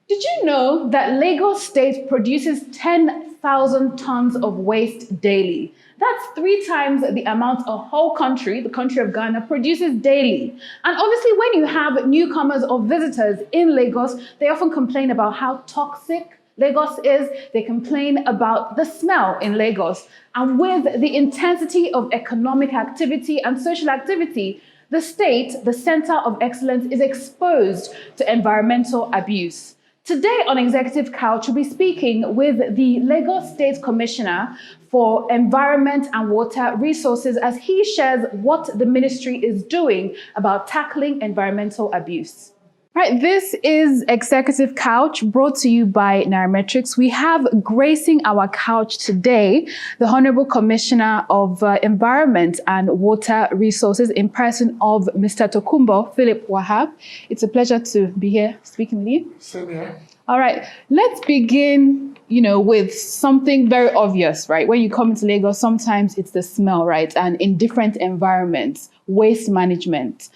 Did you know that Lagos State produces 10,000 tons of waste daily? That's 3 times the amount a whole country, the country of Ghana, produces daily. And obviously, when you have newcomers or visitors in Lagos, they often complain about how toxic Lagos is. They complain about the smell in Lagos. And with the intensity of economic activity and social activity, the state, the center of excellence, is exposed to environmental abuse. Today on Executive Couch, we'll be speaking with the Lagos State Commissioner for Environment and Water Resources as he shares what the ministry is doing about tackling environmental abuse. Right, this is Executive Couch brought to you by Nairametrics. We have gracing our couch today the Honorable Commissioner of Environment and Water Resources in person of Mr. Tokunbo, Philip Wahab. It's a pleasure to be here speaking with you. Same here. All right, let's begin, with something very obvious, right? When you come into Lagos, sometimes it's the smell, right? And in different environments, waste management.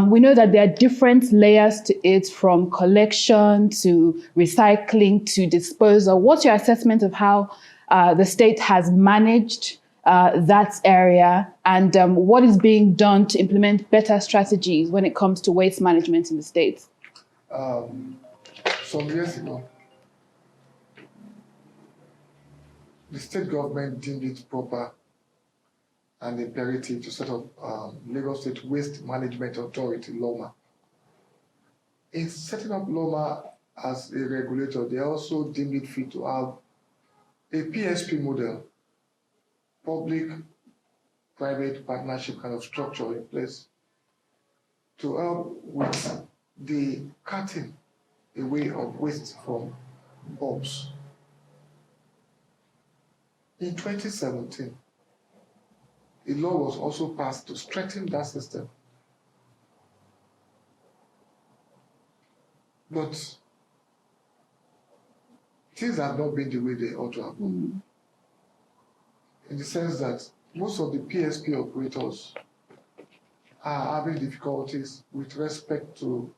We know that there are different layers to it, from collection to recycling to disposal. What's your assessment of how the state has managed that area, and what is being done to implement better strategies when it comes to waste management in the state? Some years ago, the state government deemed it proper and imperative to set up Lagos State Waste Management Authority, LOMA. In setting up LOMA as a regulator, they also deemed it fit to have a PSP model, public-private partnership kind of structure in place to help with the cutting away of waste from bulbs. In 2017, a law was also passed to strengthen that system. But things have not been the way they ought to have been. In the sense that most of the PSP operators are having difficulties with respect to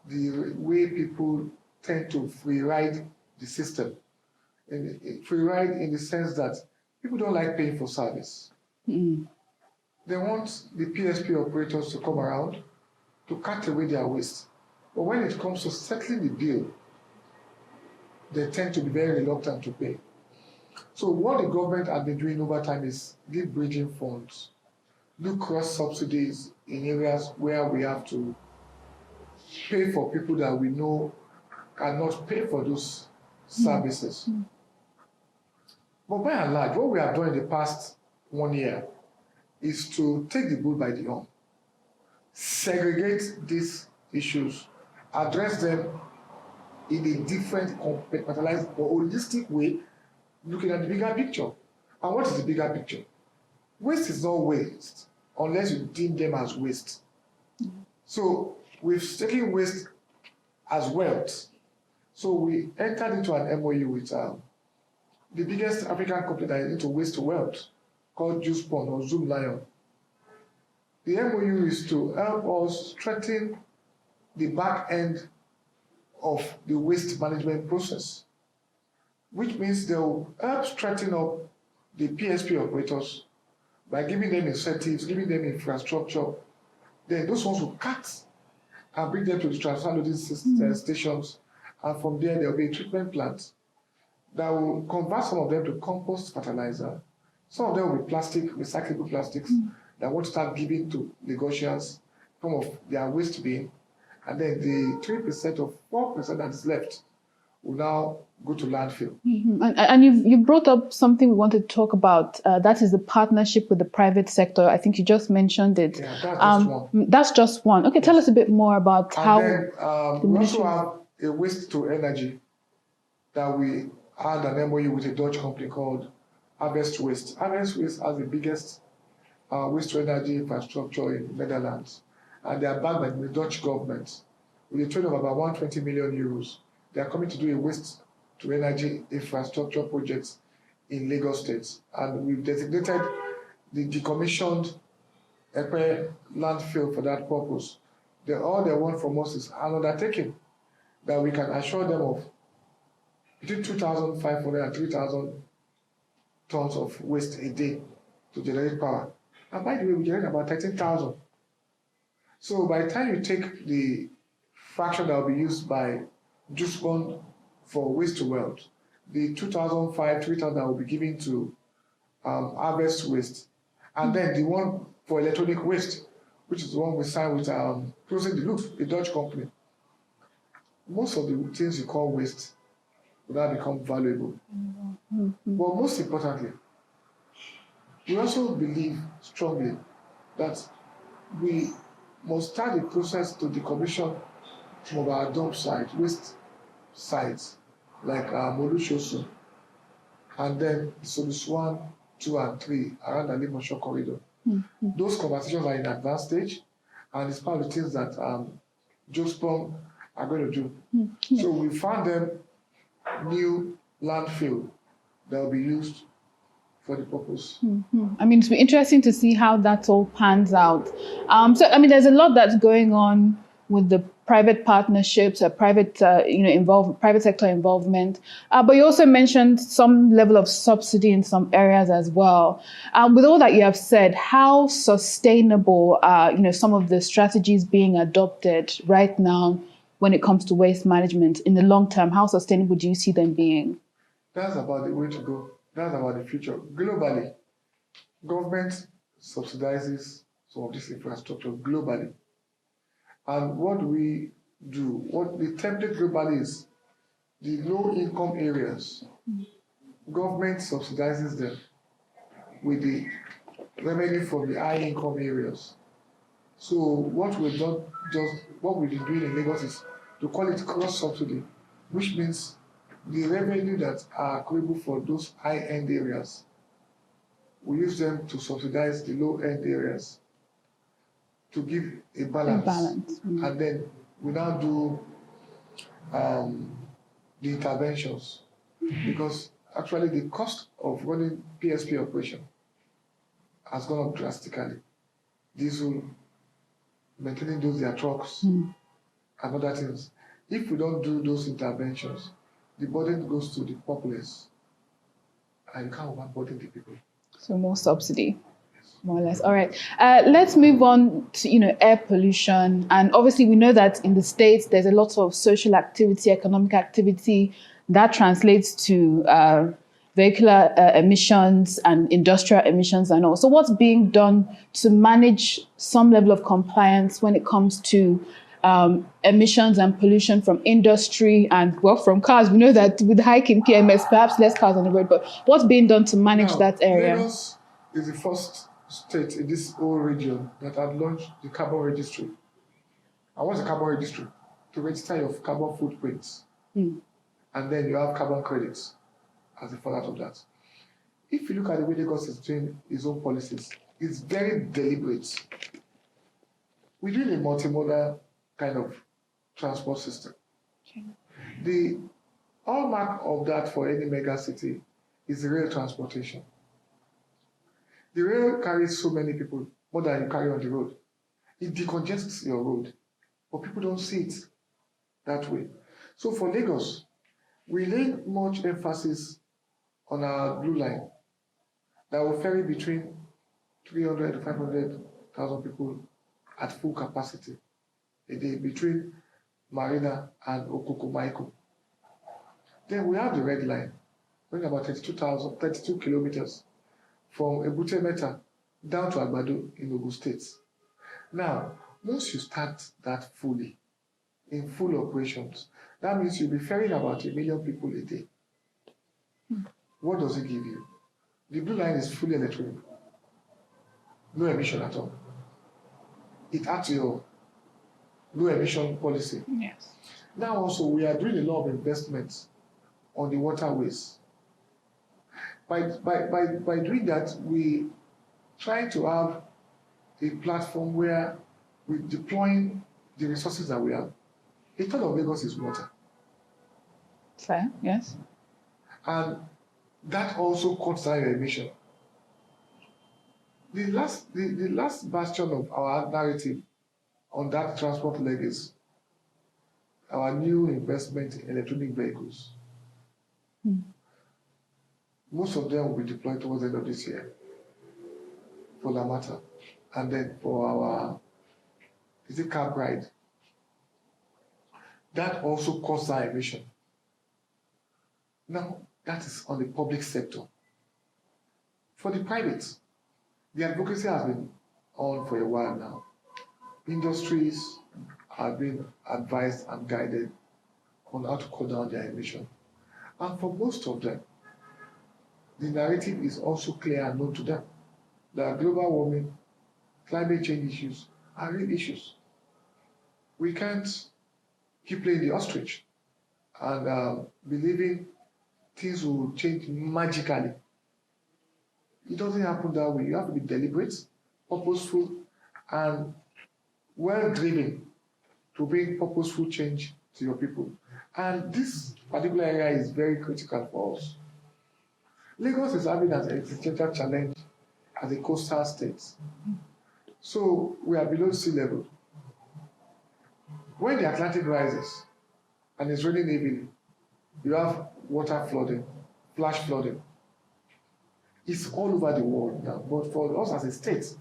the way people tend to free ride the system. And free ride in the sense that people don't like paying for service. They want the PSP operators to come around to cut away their waste. But when it comes to settling the bill, they tend to be very reluctant to pay. So what the government has been doing over time is give bridging funds, do cross subsidies in areas where we have to pay for people that we know cannot pay for those services. But by and large, what we have done in the past 1 year is to take the bull by the horn, segregate these issues, address them in a different, compartmentalized or holistic way, looking at the bigger picture. And what is the bigger picture? Waste is not waste unless you deem them as waste. So we've taken waste as wealth. So we entered into an MOU with the biggest African company that is into waste to wealth, called Juice Pond or Zoom Lion. The MOU is to help us strengthen the back end of the waste management process, which means they'll help strengthen up the PSP operators by giving them incentives, giving them infrastructure. Then those ones will cut and bring them to the transfer loading stations, and from there there will be a treatment plant that will convert some of them to compost fertilizer. Some of them will be plastic, recyclable plastics that want to start giving to Lagosians some of their waste bin, and then the 3% or 4% that is left will now go to landfill. And you've brought up something we wanted to talk about. That is the partnership with the private sector. I think you just mentioned it. Yeah, that's just one. That's just one. Okay, tell us a bit more about how. Then, we also have a waste to energy that we had an MOU with a Dutch company called Harvest Waste. Harvest Waste has the biggest waste to energy infrastructure in the Netherlands, and they are backed by the Dutch government with a trade of about 120 million euros. They are coming to do a waste to energy infrastructure project in Lagos State, and we've designated the decommissioned Epe landfill for that purpose. All they want from us is an undertaking that we can assure them of between 2,500 and 3,000 tons of waste a day to generate power. And by the way, we generate about 13,000. So by the time you take the fraction that will be used by juice bond for waste to wealth, the 2,500, 3,000 that will be given to harvest waste, and then the one for electronic waste, which is the one we signed with Closing the Loop, a Dutch company. Most of the things you call waste will now become valuable. But most importantly, we also believe strongly that we must start the process to decommission some of our dump sites, waste sites, like Molushosu, and then Solus 1, 2, and 3 around the Limosho corridor. Those conversations are in advanced stage, and it's part of the things that Jospom are going to do. So we found them new landfill that will be used for the purpose. I mean, it's interesting to see how that all pans out. So, I mean, there's a lot that's going on with the private partnerships, private sector involvement. But you also mentioned some level of subsidy in some areas as well. With all that you have said, how sustainable are some of the strategies being adopted right now when it comes to waste management in the long term? How sustainable do you see them being? That's about the way to go. That's about the future. Globally, government subsidizes some of this infrastructure globally. And what do we do? What the template globally is, the low-income areas, government subsidizes them with the revenue from the high-income areas. So what we've done, what we've been doing in Lagos is to call it cross-subsidy, which means the revenue that are available for those high-end areas, we use them to subsidize the low-end areas to give a balance. And then we now do the interventions, because actually the cost of running PSP operation has gone up drastically. Diesel, maintaining their trucks, and other things. If we don't do those interventions, the burden goes to the populace, and you can't overburden the people. So more subsidy, more or less. All right. Let's move on to air pollution, and obviously we know that in the States there's a lot of social activity, economic activity that translates to vehicular emissions and industrial emissions and all. So what's being done to manage some level of compliance when it comes to emissions and pollution from industry and from cars? We know that with the hike in PMS, perhaps less cars on the road, but what's being done to manage that area? Lagos is the first state in this whole region that had launched the carbon registry. And what's a carbon registry? To register your carbon footprints. And then you have carbon credits as a fallout of that. If you look at the way Lagos is doing its own policies, it's very deliberate. We're doing a multimodal kind of transport system. Okay. The hallmark of that for any mega city is the rail transportation. The rail carries so many people, more than you carry on the road. It decongests your road, but people don't see it that way. So for Lagos, we lay much emphasis on our blue line that will ferry between 300 to 500,000 people at full capacity a day between Marina and Okokomaiko. Then we have the red line, going about 32 kilometers from Ebute Meta down to Agbado in Ogun State. Now, once you start that fully, in full operations, that means you'll be ferrying about 1 million people a day. What does it give you? The blue line is fully electronic. No emission at all. It adds to your low emission policy. Yes. Now also, we are doing a lot of investments on the waterways. By doing that, we try to have a platform where we're deploying the resources that we have. A third of Lagos is water. Fair, yes. And that also cuts down your emission. The last bastion of our narrative on that transport leg is our new investment in electronic vehicles. Most of them will be deployed towards the end of this year for the matter. And then for our, is it car ride? That also causes our emission. Now, that is on the public sector. For the private, the advocacy has been on for a while now. Industries have been advised and guided on how to cut down their emission. And for most of them, the narrative is also clear and known to them that global warming, climate change issues are real issues. We can't keep playing the ostrich and believing things will change magically. It doesn't happen that way. You have to be deliberate, purposeful, and well-driven to bring purposeful change to your people. And this particular area is very critical for us. Lagos is having an existential challenge as a coastal state. So we are below sea level. When the Atlantic rises and it's raining heavily, you have water flooding, flash flooding. It's all over the world now. But for us as a state,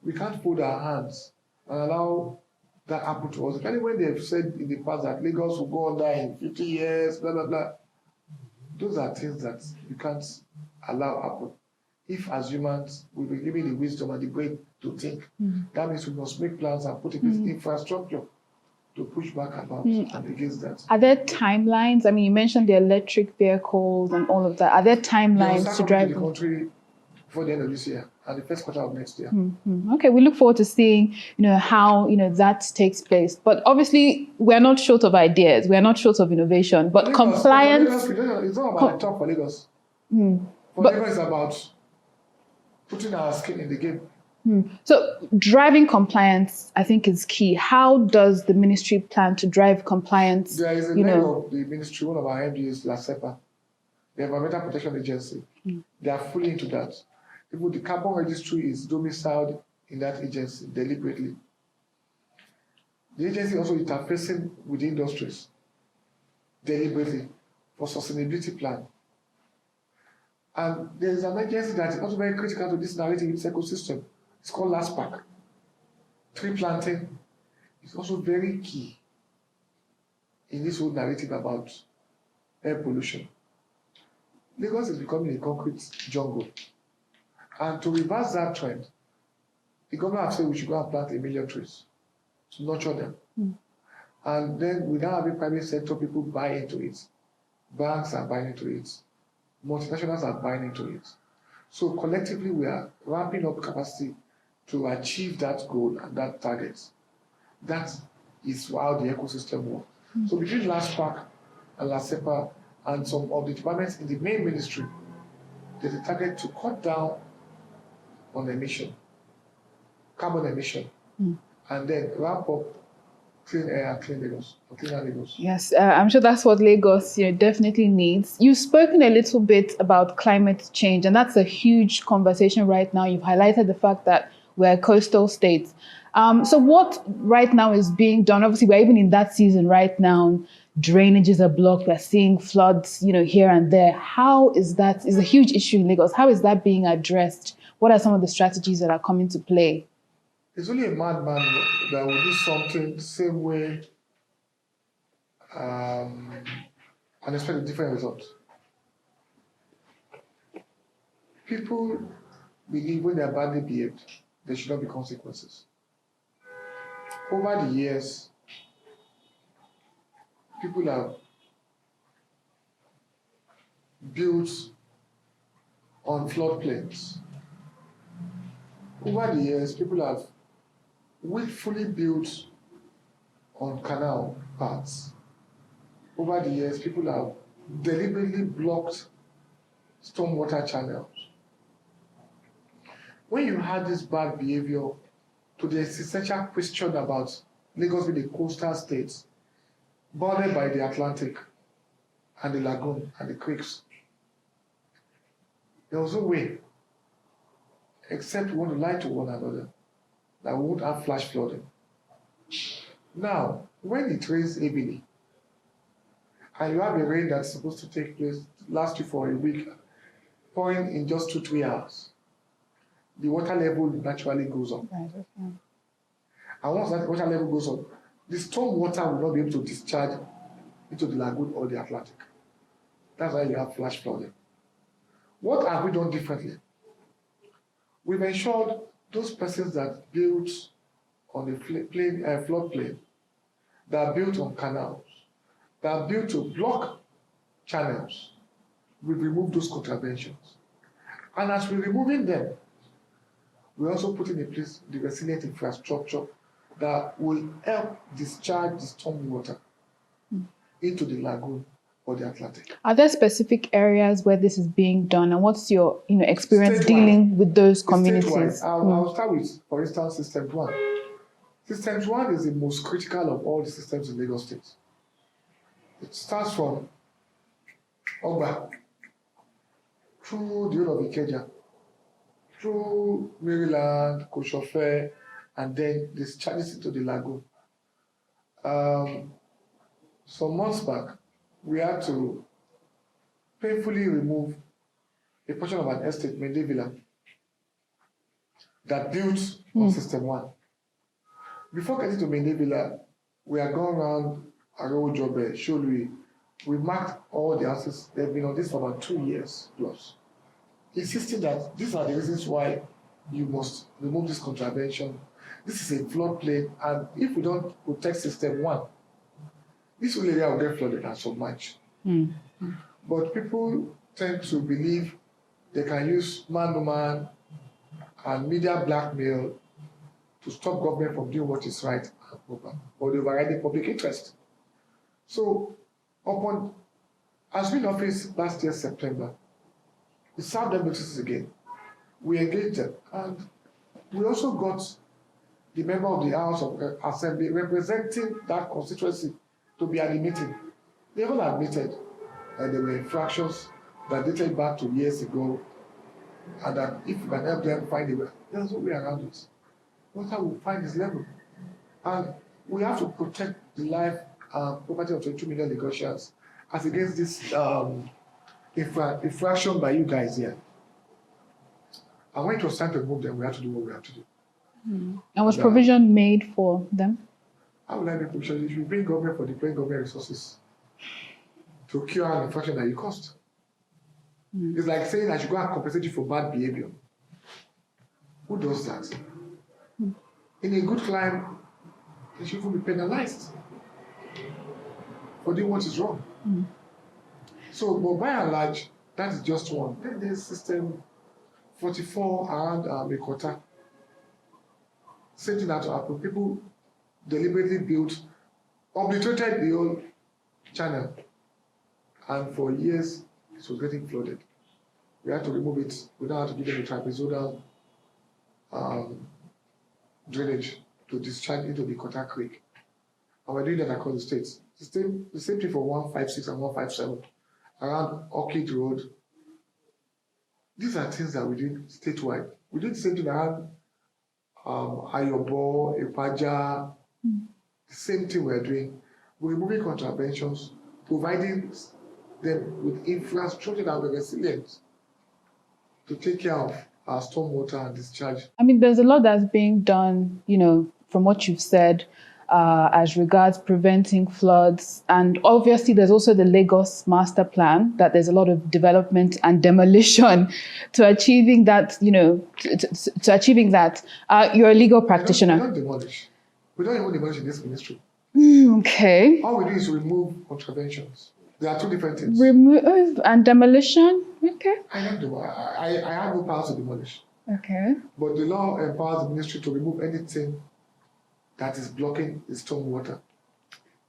we can't fold our hands and allow that happen to us. Especially when they've said in the past that Lagos will go under in 50 years, blah, blah, blah. Those are things that you can't allow happen. If as humans, we will be given the wisdom and the brain to think, that means we must make plans and put in place infrastructure to push back about and against that. Are there timelines? I mean, you mentioned the electric vehicles and all of that. Are there timelines to drive the country before the end of this year and the first quarter of next year? Okay, we look forward to seeing, how that takes place. But obviously, we're not short of ideas. We're not short of innovation. But Lagos, compliance. Lagos, it's not about the top for Lagos. For Lagos, it's about putting our skin in the game. So driving compliance, I think, is key. How does the ministry plan to drive compliance? There is a leg of the ministry, one of our MDs, LASEPA, the Environmental Protection Agency. They are fully into that. Even the carbon registry is domiciled in that agency deliberately. The agency also interfacing with the industries deliberately for sustainability plan. And there is an agency that is also very critical to this narrative in this ecosystem. It's called LASPAC. Tree planting is also very key in this whole narrative about air pollution. Lagos is becoming a concrete jungle. And to reverse that trend, the government has said we should go and plant 1 million trees to nurture them. And then we now have a private sector, people buy into it. Banks are buying into it. Multinationals are buying into it. So collectively, we are ramping up capacity to achieve that goal and that target. That is how the ecosystem works. So between LASPAC and LASEPA and some of the departments in the main ministry, there's a target to cut down on emission, carbon emission, and then ramp up clean air and clean Lagos, or cleaner Lagos. Yes, I'm sure that's what Lagos definitely needs. You've spoken a little bit about climate change, and that's a huge conversation right now. You've highlighted the fact that we're a coastal state. So what right now is being done? Obviously, we're even in that season right now. Drainages are blocked. We're seeing floods, here and there. How is that? Is a huge issue in Lagos. How is that being addressed? What are some of the strategies that are coming to play? It's only a madman that will do something the same way and expect a different result. People believe when they are badly behaved, there should not be consequences. Over the years, people have built on floodplains. Over the years, people have willfully built on canal paths. Over the years, people have deliberately blocked stormwater channels. When you had this bad behavior, to the essential question about Lagos being a coastal state, bordered by the Atlantic and the lagoon and the creeks, there was no way, except we want to lie to one another, that we won't have flash flooding. Now, when it rains heavily, and you have a rain that's supposed to take place, last you for a week, pouring in just 2-3 hours, the water level naturally goes up. Right, okay. And once that water level goes up, the storm water will not be able to discharge into the lagoon or the Atlantic. That's why you have flash flooding. What have we done differently? We've ensured those persons that built on the floodplain, that are built on canals, that are built to block channels, we've removed those contraventions. And as we're removing them, we're also putting in place the resilient infrastructure that will help discharge the storm water into the lagoon or the Atlantic. Are there specific areas where this is being done, and what's your experience Statewide. Dealing with those communities? I'll start with, for instance, System 1. System 1 is the most critical of all the systems in Lagos State. It starts from Oba, through the whole of Ikeja, through Maryland, Koshofe, and then discharges into the lagoon. Some months back, we had to painfully remove a portion of an estate, Mende Villa, that built on System 1. Before getting to Mende Villa, we had gone around Aro Jobe, Sholui. We marked all the houses. They've been on this for about 2 years plus, insisting that these are the reasons why you must remove this contravention. This is a floodplain, and if we don't protect System 1, this whole area will get flooded and submerged. But people tend to believe they can use man-to-man and media blackmail to stop government from doing what is right and proper, or the overriding public interest. So, as we in office last year, September, we served them notices again. We engaged them, and we also got the member of the House of Assembly representing that constituency to be at the meeting. They all admitted that there were infractions that dated back to years ago, and that if we can help them find a way, there's no way around it. Water will find its level. And we have to protect the life and property of 22 million Lagosians as against this infraction by you guys here. And when it was time to remove them, we had to do what we had to do. And was provision made for them? How would I make provision? If you bring government for deploying government resources to cure an infraction that you caused. It's like saying I should go and compensate you for bad behavior. Who does that? In a good climb, they should be penalized for doing what is wrong. So, but by and large, that is just one. Then there's System 44 around Ekota. Same thing that happened. People deliberately built, obliterated the whole channel, and for years it was getting flooded. We had to remove it. We now had to give them a trapezoidal drainage to discharge into the Kota Creek. And we're doing that across the states. The same thing for 156 and 157 around Orchid Road. These are things that we did statewide. We did the same thing around Ayobo, Ipaja. The same thing we're doing. We're removing contraventions, providing them with infrastructure that will be resilient to take care of our stormwater and discharge. I mean, there's a lot that's being done, from what you've said, as regards preventing floods. And obviously, there's also the Lagos master plan, that there's a lot of development and demolition to achieving that, to achieving that. You're a legal practitioner. We don't demolish. We don't even demolish in this ministry. Okay. All we do is remove contraventions. There are two different things. Remove and demolition? Okay. I have no powers to demolish. Okay. But the law empowers the ministry to remove anything that is blocking the stormwater.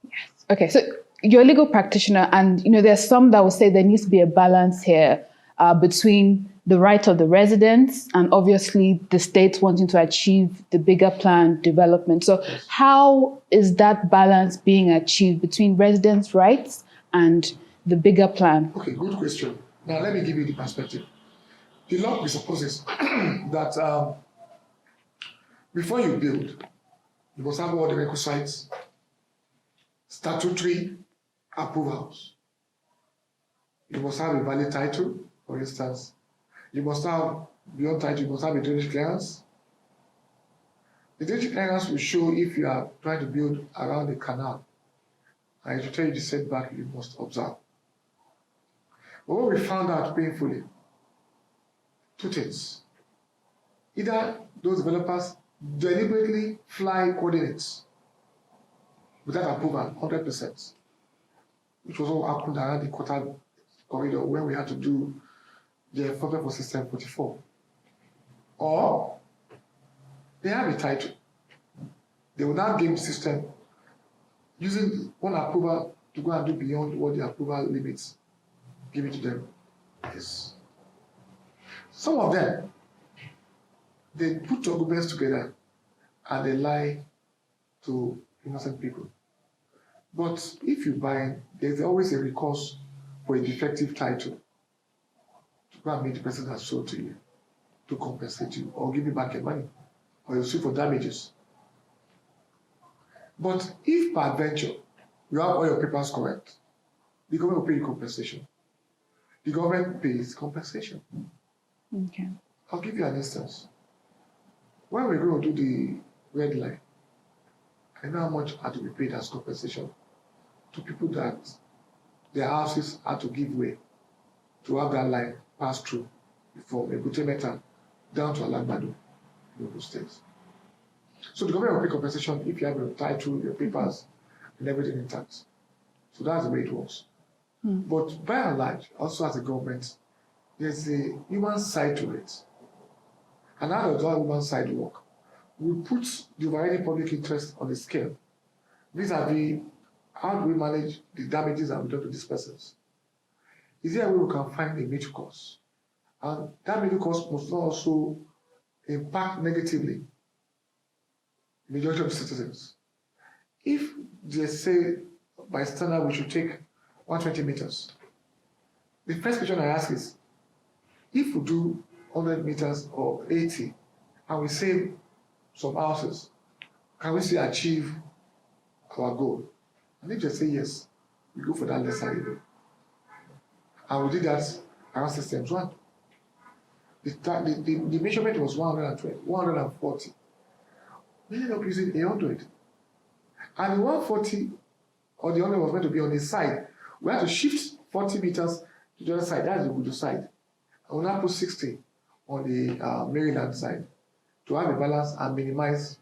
Yes. Okay, so you're a legal practitioner, and there's some that will say there needs to be a balance here between the right of the residents and obviously the state wanting to achieve the bigger plan development. So yes. How is that balance being achieved between residents' rights and the bigger plan? Okay, good question. Now let me give you the perspective. The law presupposes that before you build, you must have all the requisites, statutory approvals, You must have a valid title, for instance. You must have, beyond title, you must have a drainage clearance. The drainage clearance will show if you are trying to build around a canal, and it will tell you the setback you must observe. But what we found out painfully, two things. Either those developers deliberately fly coordinates without approval, 100%, which was what happened around the quarter corridor when we had to do the enforcement for System 44. Or they have a title. They will now game system using one approval to go and do beyond what the approval limits given to them is. Some of them, they put documents together and they lie to innocent people. But if you buy, there's always a recourse for a defective title to go and make the person that sold to you to compensate you or give you back your money or you sue for damages. But if by adventure you have all your papers correct, the government will pay you compensation. The government pays compensation. Okay. I'll give you an instance. When we're going to do the red line, I know how much had to be paid as compensation to people that their houses had to give way to have that line pass through from Ebute Meta down to Alagbado, Lagos State. So the government will pay compensation if you have your title, your papers, and everything intact. So that's the way it works. But by and large, also as a government, there's a human side to it. And how does that human side work? We put the overriding public interest on the scale. Vis-a-vis, how do we manage the damages that we do to these persons? Is there a way we can find a middle course? And that middle course must not also impact negatively the majority of the citizens. If they say by standard we should take 120 meters, the first question I ask is, if we do 100 meters or 80 and we save some houses, can we still achieve our goal? And if they say yes, we go for that lesser evil. And we did that around Systems 1. The measurement was 120, 140. We ended up using 100. And the 140 or the 100 was meant to be on the side. We had to shift 40 meters to the other side. That's the good side. And we now put 60 on the Maryland side to have a balance and minimize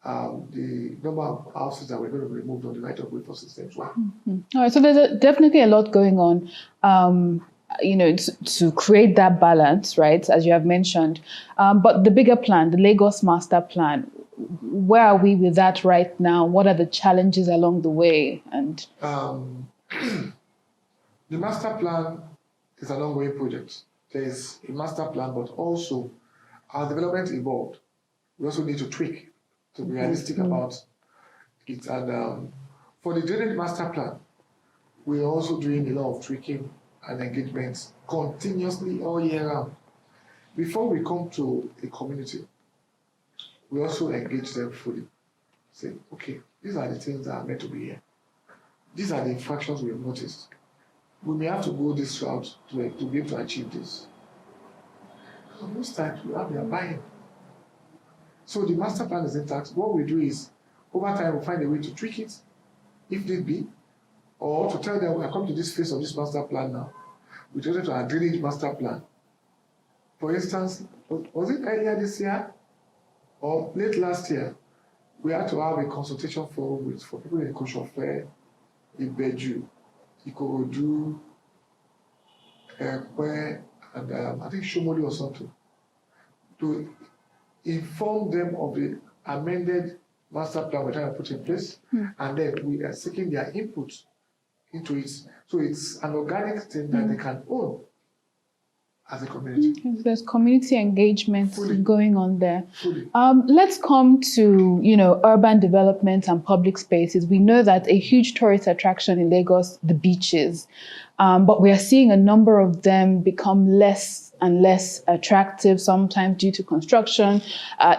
the number of houses that were going to be removed on the right of way for Systems 1. All right, so there's definitely a lot going on, to create that balance, right, as you have mentioned. But the bigger plan, the Lagos Master Plan, where are we with that right now? What are the challenges along the way? And the Master Plan is an ongoing project. There is a master plan, but also our development evolved. We also need to tweak to be realistic about it. And for the drainage master plan, we're also doing a lot of tweaking and engagements continuously all year round. Before we come to a community, we also engage them fully. Say, okay, these are the things that are meant to be here. These are the infractions we have noticed. We may have to go this route to be able to achieve this. So most times we have their buy-in. So the master plan is intact. What we do is, over time, we find a way to tweak it, if need be, or to tell them we are coming to this phase of this master plan now. We tell them to our drainage master plan. For instance, was it earlier this year or late last year? We had to have a consultation forum for people in Koshofe, Ibeju, Ikorodu, Ekwe, and I think Shomoli or something, to inform them of the amended master plan we're trying to put in place, and then we are seeking their input into it. So it's an organic thing that they can own as a community. There's community engagement going on there. Fully. Let's come to, urban development and public spaces. We know that a huge tourist attraction in Lagos, the beaches, but we are seeing a number of them become less and less attractive, sometimes due to construction,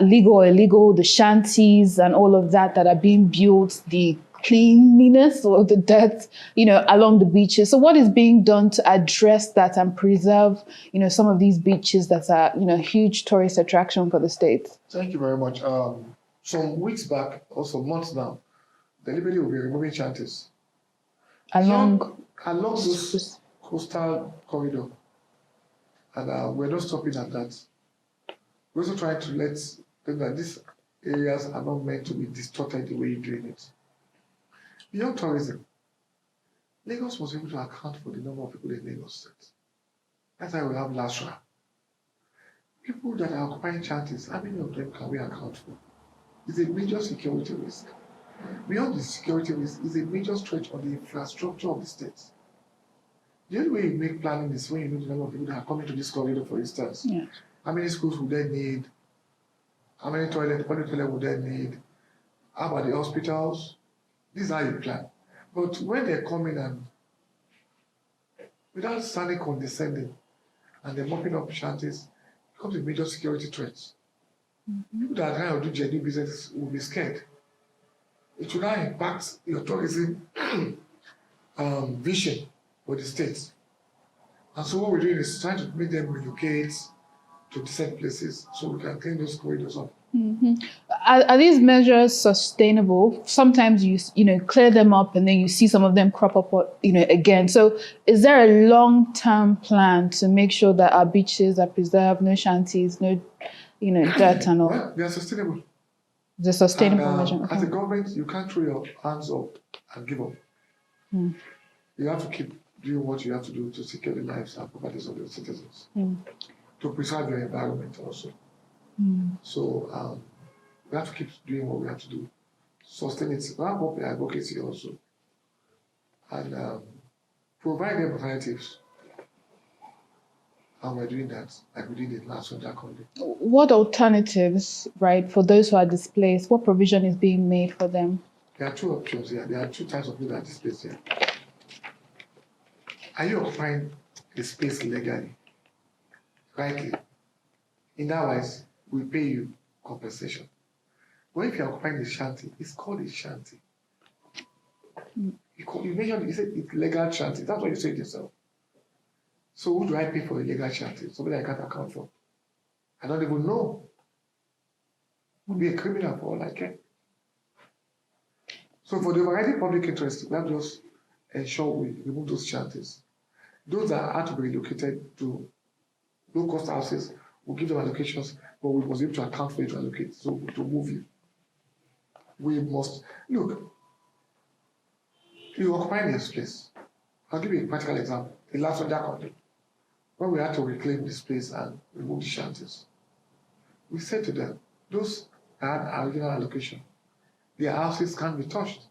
legal or illegal, the shanties and all of that are being built, the cleanliness or the dirt, along the beaches. So what is being done to address that and preserve, some of these beaches that are, huge tourist attraction for the state? Thank you very much. Some weeks back, also months now, deliberately will be removing shanties Along those coastal corridor. And we're not stopping at that. We're also trying to let them that these areas are not meant to be distorted the way you're doing it. Beyond tourism, Lagos was able to account for the number of people in Lagos State. That's why we have LASRA. People that are occupying shanties, how many of them can we account for? It's a major security risk. Beyond the security risk, is a major stretch on the infrastructure of the state. The only way you make planning is when you know the number of people that are coming to this corridor, for instance. Yeah. How many schools would they need? How many toilets would they need? How about the hospitals? This is how you plan. But when they come in and without standing condescending and they're mopping up shanties, it becomes a major security threat. People that are trying to do genuine business will be scared. It will now impact your tourism vision for the state. And so what we're doing is trying to make them relocate to decent places so we can clean those corridors up. Mm-hmm. Are these measures sustainable? Sometimes you clear them up and then you see some of them crop up again. So is there a long-term plan to make sure that our beaches are preserved, no shanties, no dirt and all? Well, they are sustainable. It's a sustainable measure. Okay. As a government, you can't throw your hands up and give up. You have to keep doing what you have to do to secure the lives and properties of your citizens, to preserve your environment also. So we have to keep doing what we have to do, sustain it, ramp up the advocacy also, and provide them alternatives. And we're doing that, like we did in last one, Dangote. What alternatives, right, for those who are displaced? What provision is being made for them? There are two options here. There are two types of people that are displaced here. Are you occupying the space legally, rightly? In that wise, we pay you compensation. But if you're occupying a shanty, it's called a shanty. You mentioned, you said it's legal shanty. That's what you said yourself. So who do I pay for a legal shanty? Somebody I can't account for. I don't even know. Would be a criminal for all I care. So for the overriding public interest, we have to just ensure we remove those shanties. Those that are to be relocated to low-cost houses, we'll give them allocations, but we must be able to account for it to allocate, so to move you. We must, look, you occupy this place. I'll give you a practical example. The last one, Dangote, when we had to reclaim this place and remove the shanties, we said to them, those that had original allocation, their houses can't be touched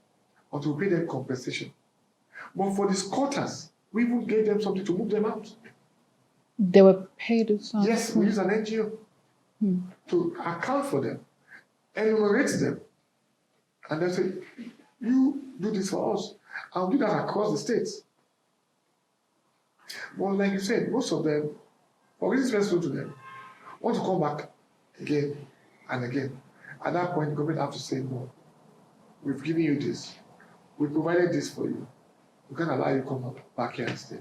until we pay them compensation. But for the squatters, we even gave them something to move them out. They were paid or something? Yes, we use an NGO to account for them, enumerate them, and then say, you do this for us. I'll do that across the states. Well, like you said, most of them, for reasons very to them, want to come back again and again. At that point, the government have to say, no, we've given you this. We provided this for you. We can't allow you to come back here and stay.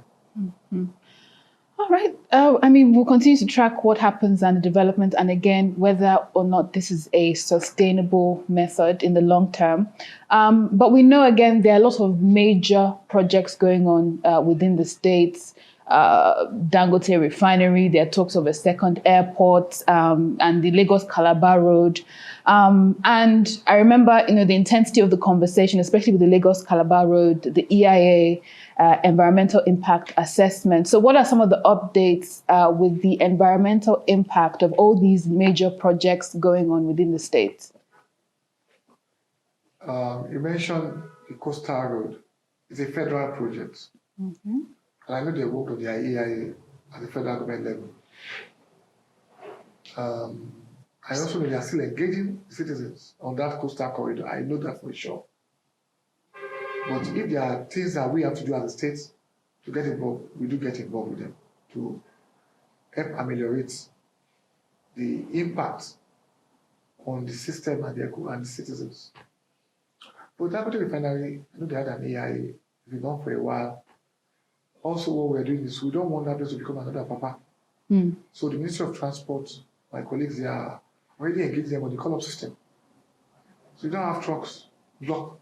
All right. We'll continue to track what happens and the development, and again, whether or not this is a sustainable method in the long term. But we know, again, there are a lot of major projects going on within the states. Dangote refinery, there are talks of a second airport, and the Lagos-Calabar road. And I remember, the intensity of the conversation, especially with the Lagos-Calabar road, the EIA, environmental impact assessment. So what are some of the updates with the environmental impact of all these major projects going on within the states? You mentioned the coastal road. It's a federal project. And I know they work on the EIA at the federal government level. I also know they are still engaging citizens on that coastal corridor. I know that for sure. But if there are things that we have to do as a state to get involved, we do get involved with them to help ameliorate the impact on the system and the citizens. But Dangote refinery, I know they had an AI, been on for a while. Also, what we're doing is we don't want that place to become another papa. So the Ministry of Transport, my colleagues, they are already engaged them on the call-up system. So you don't have trucks block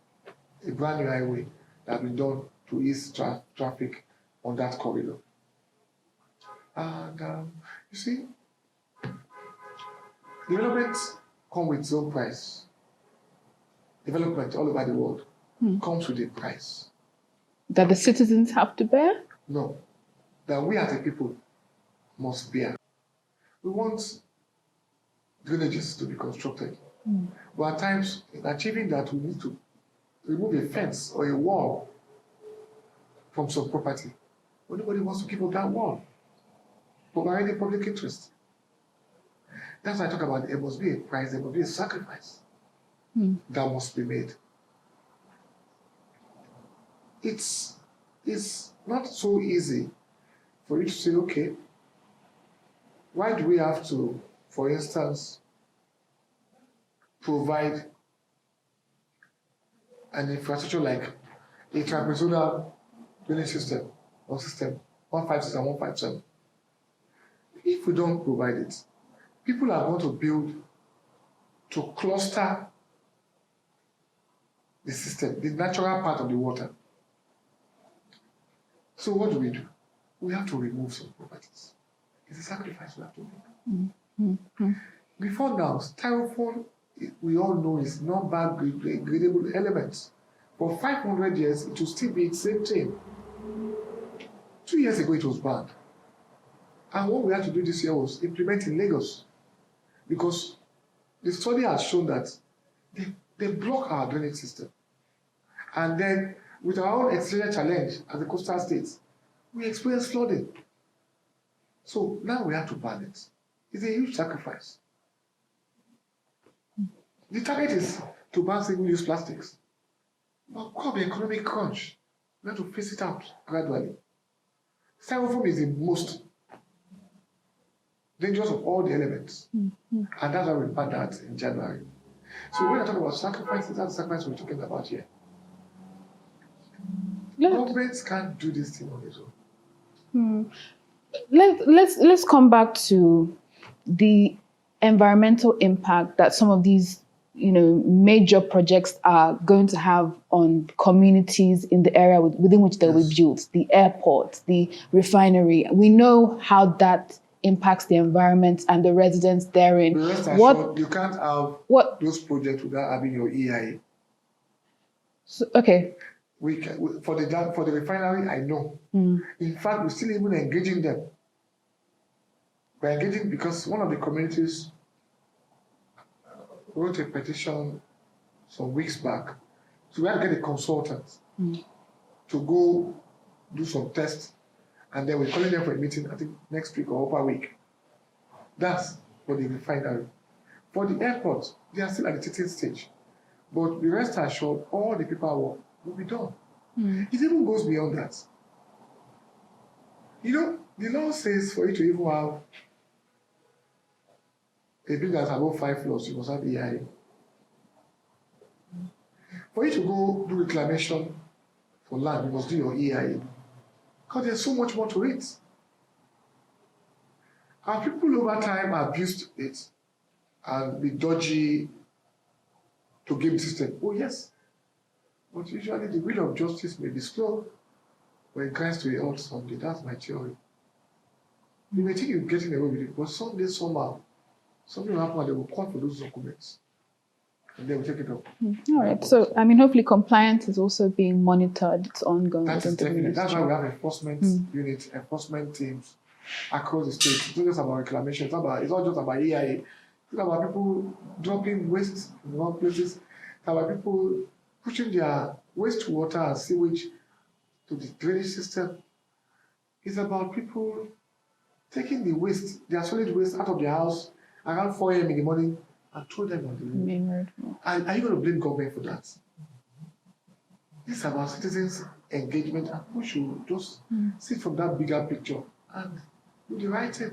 a brand new highway that has been done to ease traffic on that corridor. And you see, development comes with its own price. Development all over the world comes with a price. That the citizens have to bear? No, that we as a people must bear. We want drainages to be constructed. But at times, in achieving that, we need to remove a fence or a wall from some property. But nobody wants to give up that wall, providing public interest. That's why I talk about there must be a price, there must be a sacrifice that must be made. It's not so easy for you to say, okay, why do we have to, for instance, provide an infrastructure like a trapezoidal drainage system or system 156 and 157? If we don't provide it, people are going to build to cluster the system, the natural part of the water. So what do? We have to remove some properties. It's a sacrifice we have to make. Before now, styrofoam, we all know, is not biodegradable elements. For 500 years, it will still be the same thing. 2 years ago, it was banned. And what we had to do this year was implement in Lagos. Because the study has shown that they block our drainage system. And then, with our own exterior challenge as the coastal states, we experience flooding. So now we have to ban it. It's a huge sacrifice. The target is to ban single-use plastics. But because of the economic crunch, we have to phase it out gradually. Styrofoam is the most dangerous of all the elements. And that's why we banned that in January. So when I talk about sacrifices, that's the sacrifice we're talking about here. Governments can't do this thing on its own. Let's come back to the environmental impact that some of these, major projects are going to have on communities in the area within which they'll be built. The airport, the refinery. We know how that impacts the environment and the residents therein. But rest assured, you can't have those projects without having your EIA. So, okay. For the refinery, I know. In fact, we're still even engaging them. We're engaging because one of the communities wrote a petition some weeks back. So we had to get a consultant to go do some tests, and then we're calling them for a meeting, I think next week or upper week. That's for the refinery. For the airport, they are still at the teething stage. But be rest assured, all the paperwork will be done. It even goes beyond that. The law says for you to even have a building that's above 5 floors, you must have EIA. For you to go do reclamation for land, you must do your EIA. Because there's so much more to it. And people over time abused it and be dodgy to game the system. Oh, yes. But usually the wheel of justice may be slow when it comes to a halt someday. That's my theory. You may think you're getting away with it, but someday, somehow, something will happen and they will call for those documents. And they will take it up. All right. So, hopefully compliance is also being monitored. It's ongoing. That is definitely. That's why we have enforcement units, enforcement teams across the state. It's not just about reclamation. It's not just about EIA. It's about people dropping waste in wrong places. It's about people pushing their wastewater and sewage to the drainage system. It's about people taking the waste, their solid waste, out of their house around 4 a.m. in the morning and throw them on the road. And are you going to blame government for that? It's about citizens' engagement, and we should just see from that bigger picture and do the right thing.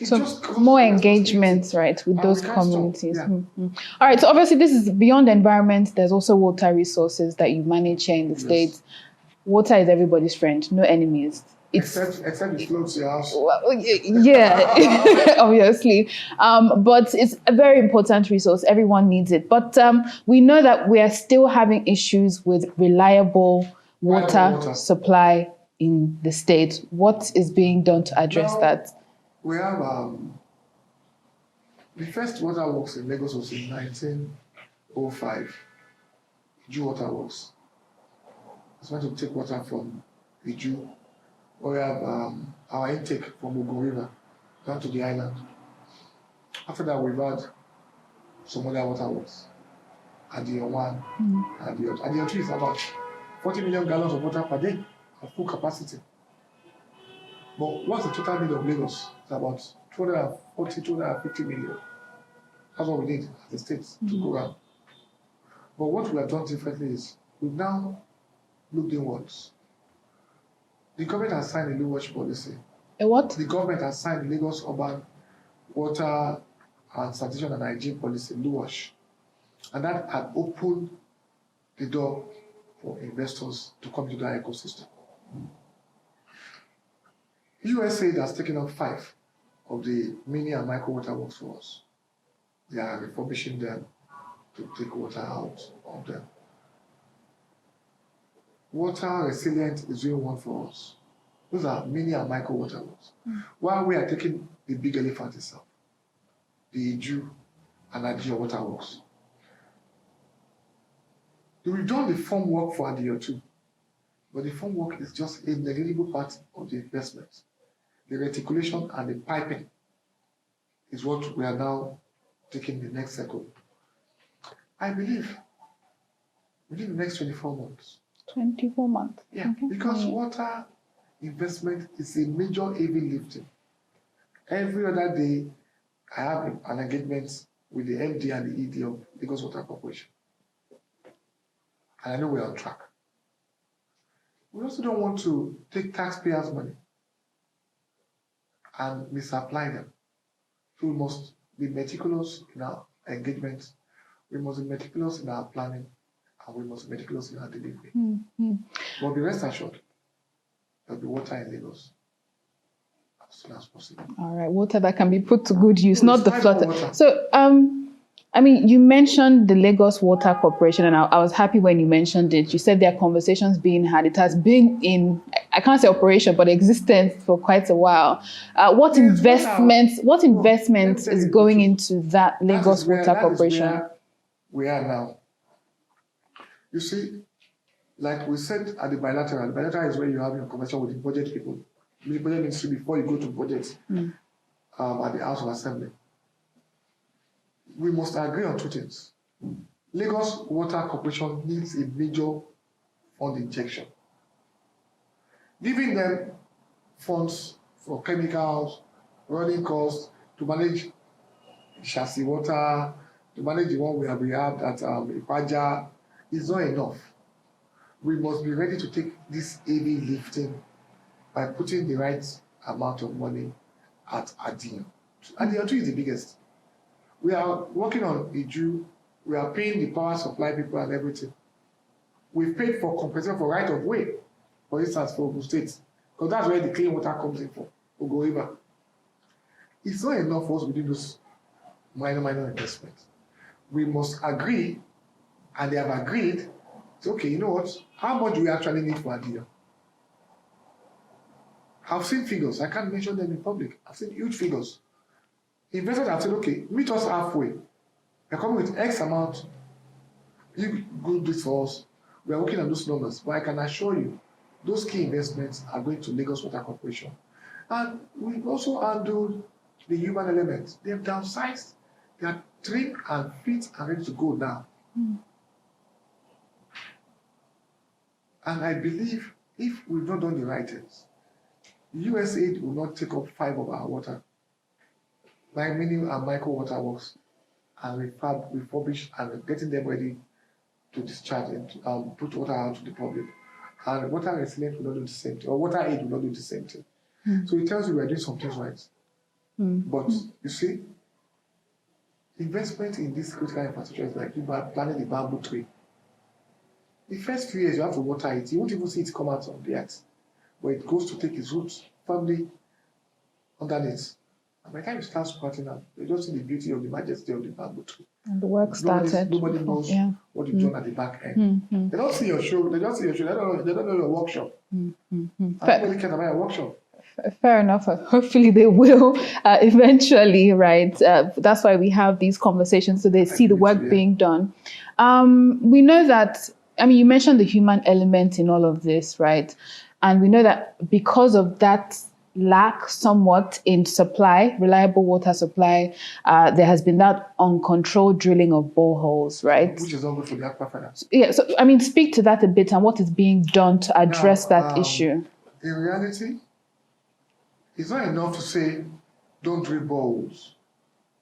So just causes more responsibility. engagement, right, with And those we can't stop. communities. Yeah. All right, so obviously this is beyond the environment. There's also water resources that you manage here in the Yes. States. Water is everybody's friend, no enemies. It's Except it floats your house. well, yeah, obviously. But it's a very important resource. Everyone needs it. But we know that we are still having issues with reliable water supply in the state. What is being done to address that? We have the first water works in Lagos was in 1905. Iju Water Works. It's meant to take water from Iju. We have our intake from Ogun River down to the island. After that, we've had some other water works. Adion 1, Adion 2 is about 40 million gallons of water per day at full capacity. But what's the total need of Lagos? It's about 240, 250 million. That's what we need as the states to go around. But what we have done differently is we've now looked inwards. The government has signed a new watch policy. A what? The government has signed the Lagos Urban Water and Sanitation and Hygiene Policy, LUWASH. And that had opened the door for investors to come into that ecosystem. USA has taken up 5 of the mini and micro water works for us. They are refurbishing them to take water out of them. Water resilient is doing one for us. Those are mini and micro water works. While we are taking the big elephant itself, the Iju and Adio water works. We've done the form work for Adio too, but the form work is just a negligible part of the investment. The reticulation and the piping is what we are now taking the next cycle. I believe within the next 24 months. 24 months. Yeah, because water investment is a major heavy lifting. Every other day, I have an engagement with the MD and the ED of Lagos Water Corporation. And I know we're on track. We also don't want to take taxpayers' money and misapply them. So we must be meticulous in our engagement. We must be meticulous in our planning. And we must be meticulous in our delivery. But be rest assured, there'll be water in Lagos as soon as possible. All right, water that can be put to good use, not the flood. So, I mean, you mentioned the Lagos Water Corporation, and I was happy when you mentioned it. You said there are conversations being had. It has been in, I can't say operation, but existence for quite a while. What investment is going into that Lagos Water Corporation? That is where we are now. You see, like we said at the bilateral is where you have your conversation with the budget people. The budget ministry before you go to budget at the House of Assembly. We must agree on 2 things. Lagos Water Corporation needs a major fund injection. Giving them funds for chemicals, running costs, to manage chassis water, to manage the one we have rehabbed at Ipaja, is not enough. We must be ready to take this heavy lifting by putting the right amount of money at Adio. Adio 2 is the biggest. We are working on Iju. We are paying the power supply people and everything. We've paid for compensation for right of way, for instance, for Ogun State, because that's where the clean water comes in from, Ogun River. It's not enough for us to do those minor investments. We must agree, and they have agreed, so, okay, you know what? How much do we actually need for Adio? I've seen figures. I can't mention them in public. I've seen huge figures. Investors have said, okay, meet us halfway. We're coming with X amount. You do this for us. We are working on those numbers. But I can assure you, those key investments are going to Lagos Water Corporation. And we've also handled the human element. They have downsized. They are trimmed and fit and ready to go now. And I believe if we've not done the right things, USAID will not take up 5 of our water, like mini and micro water works, and refurbish and getting them ready to discharge and put water out to the public. And water resilient will not do the same thing, or water aid will not do the same thing. So it tells you we are doing some things right. But you see, investment in this critical infrastructure is like you are planting a bamboo tree. The first few years you have to water it. You won't even see it come out of the earth. But it goes to take its roots firmly underneath. And by the time you start squatting out, you just see the beauty of the majesty of the bamboo tree. And the work started. Nobody knows what you've done at the back end. They don't see your show. They don't see your show. They don't know your workshop. And nobody cares about your workshop. Fair enough. Hopefully they will eventually, right? That's why we have these conversations, so they see the work being done. We know that, I mean, you mentioned the human element in all of this, right? And we know that because of that lack somewhat in supply, reliable water supply, there has been that uncontrolled drilling of boreholes, right? Which is not good for the aquifers. Yeah, so I mean, speak to that a bit and what is being done to address that issue. In reality, it's not enough to say, don't drill boreholes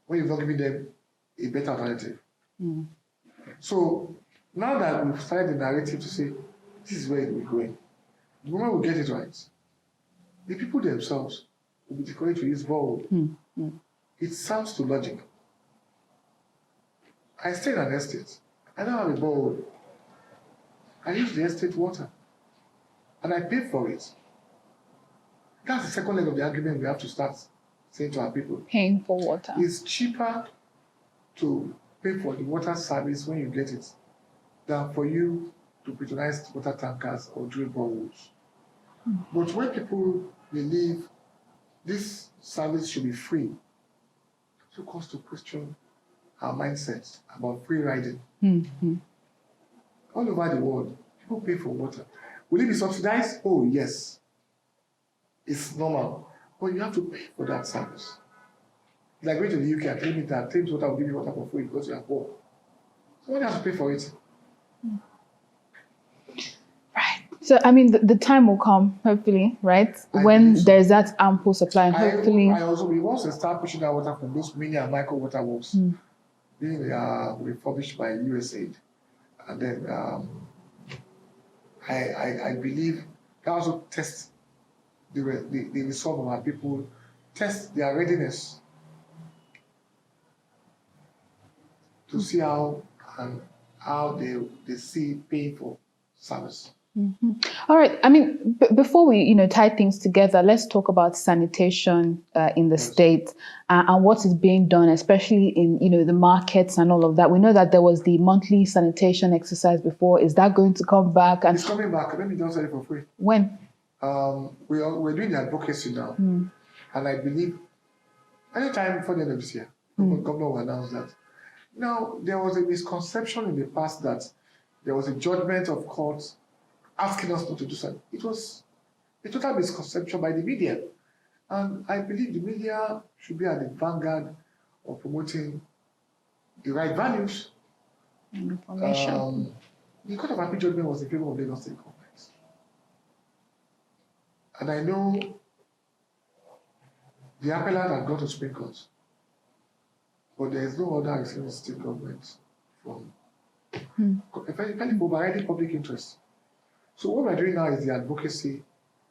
when you've not given them a better alternative. So now that we've started the narrative to say, this is where we're going, the moment we get it right, the people themselves will be encouraged to use borehole. It sounds too logical. I stay in an estate. I don't have a borehole. I use the estate water. And I pay for it. That's the second leg of the argument we have to start saying to our people. Paying for water. It's cheaper to pay for the water service when you get it than for you to patronize water tankers or drill boreholes. But when people believe this service should be free, it calls to question our mindset about free riding. All over the world, people pay for water. Will it be subsidized? Oh, yes. It's normal. But you have to pay for that service. It's like going to the UK and claiming that Thames Water will give you water for free because you are poor. Somebody has to pay for it. Right. So, I mean, the time will come, hopefully, right? When there's that ample supply, and hopefully... we want to start pushing that water from those mini and micro water works being refurbished by USAID. And then I believe that also tests the resolve of our people, test their readiness to see how they see paying for service. All right. I mean, before we tie things together, let's talk about sanitation in the state and what is being done, especially in the markets and all of that. We know that there was the monthly sanitation exercise before. Is that going to come back? And it's coming back. Let me just say it for free. When? We're doing the advocacy now, and I believe anytime before the end of this year, the governor will announce that. Now, there was a misconception in the past that there was a judgment of courts asking us not to do something. It was a total misconception by the media. And I believe the media should be at the vanguard of promoting the right values. Information. The Court of Appeal judgment was in favor of Lagos State government. And I know the appellant had gone to Supreme Court, but there is no order receiving state government from overriding public interest. So what we're doing now is the advocacy,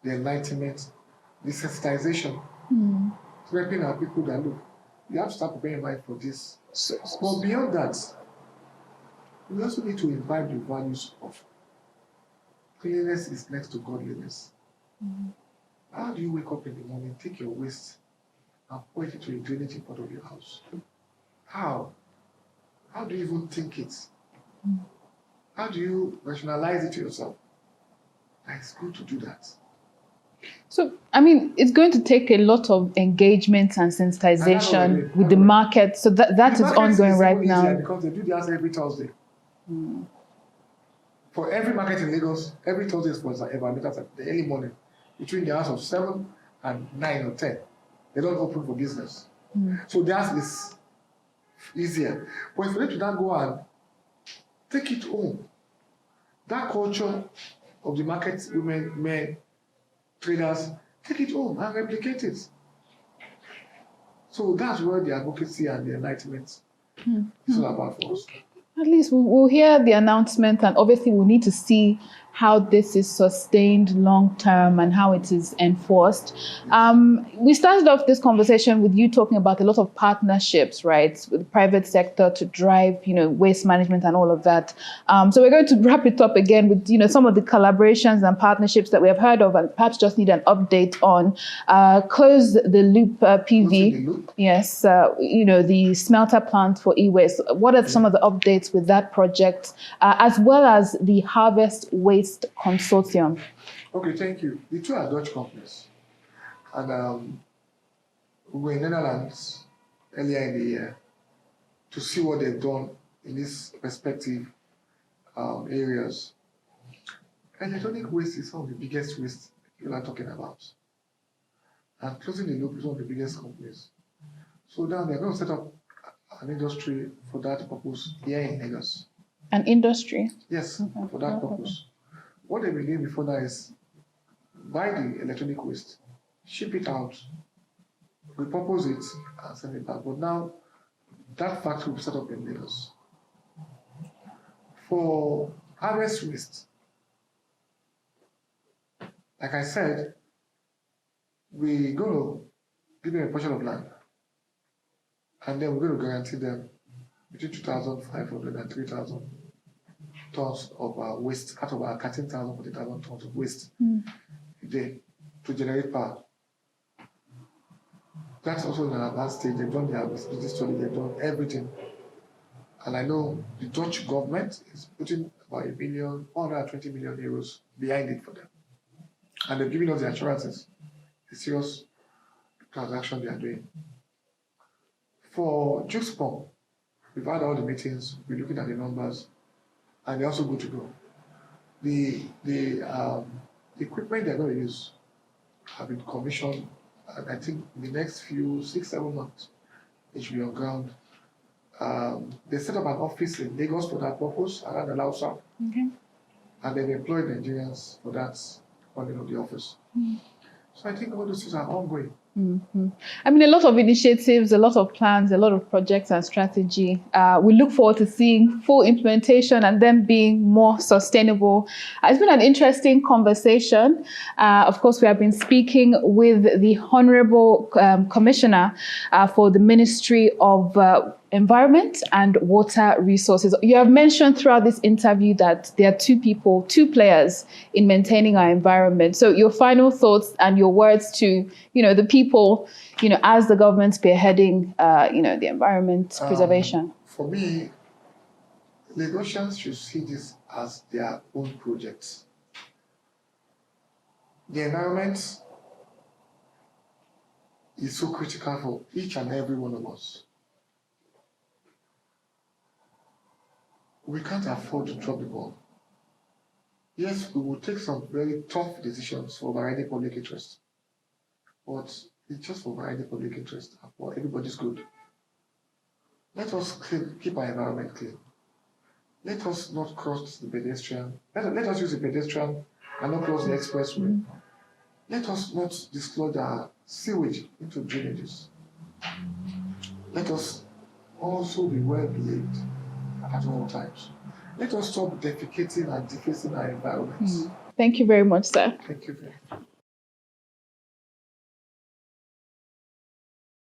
the enlightenment, the sensitization, helping our people that look, you have to start preparing mind for this. But beyond that, we also need to imbibe the values of cleanliness is next to godliness. How do you wake up in the morning, take your waste, and pour it into a drainage part of your house? How? How do you even think it? How do you rationalize it to yourself? It's good to do that. So, I mean, it's going to take a lot of engagement and sensitization with the market. So that is ongoing right now. Because they do this every Thursday. For every market in Lagos, every Thursday is for environmentals at the early morning, between the hours of 7 and 9 or 10. They don't open for business. So theirs is easier. But if you need to now go and take it home, that culture of the market women, men, traders, take it home and replicate it. So that's where the advocacy and the enlightenment is all about for us. At least we'll hear the announcement, and obviously we'll need to see how this is sustained long term and how it is enforced. We started off this conversation with you talking about a lot of partnerships, right, with the private sector to drive, waste management and all of that. So we're going to wrap it up again with, some of the collaborations and partnerships that we have heard of, and perhaps just need an update on. Close the Loop PV. Yes, the smelter plant for e-waste. What are some of the updates with that project, as well as the Harvest Waste Consortium? Okay, thank you. The two are Dutch companies. And we were in the Netherlands earlier in the year to see what they've done in these respective areas. And electronic waste is one of the biggest waste people are talking about. And Closing the Loop is one of the biggest companies. So now they're going to set up an industry for that purpose here in Lagos. An industry? Yes, for that purpose. What they've been doing before that is buy the electronic waste, ship it out, repurpose it, and send it back. But now, that factory will be set up in Lagos. For harvest waste, like I said, we're going to give them a portion of land, and then we're going to guarantee them between 2,500 and 3,000 tons of waste out of our 13,000, 40,000 tons of waste a day to generate power. That's also in an advanced stage. They've done their business study, they've done everything. And I know the Dutch government is putting about 120 million euros behind it for them. And they've given us the assurances, the serious transaction they are doing. For Juice Pump, we've had all the meetings, we're looking at the numbers, and they're also good to go. The equipment they're going to use have been commissioned, and I think in the next 6-7 months, it should be on ground. They set up an office in Lagos for that purpose, around the Lausa, and they've employed Nigerians for that running of the office. So I think all those things are ongoing. I mean, a lot of initiatives, a lot of plans, a lot of projects and strategy. We look forward to seeing full implementation and them being more sustainable. It's been an interesting conversation. Of course, we have been speaking with the Honorable Commissioner for the Ministry of Environment and Water Resources. You have mentioned throughout this interview that there are two players in maintaining our environment. So your final thoughts and your words to, the people, as the government spearheading, the environment preservation. For me, Lagosians should see this as their own project. The environment is so critical for each and every one of us. We can't afford to drop the ball. Yes, we will take some very tough decisions for overriding public interest, but it's just for overriding public interest and for everybody's good. Let us keep our environment clean. Let us not cross the pedestrian. Let us use the pedestrian and not cross the expressway. Let us not dislodge our sewage into drainages. Let us also be well behaved at all times. Let us stop defecating and defacing our environments. Thank you very much, sir. Thank you very much.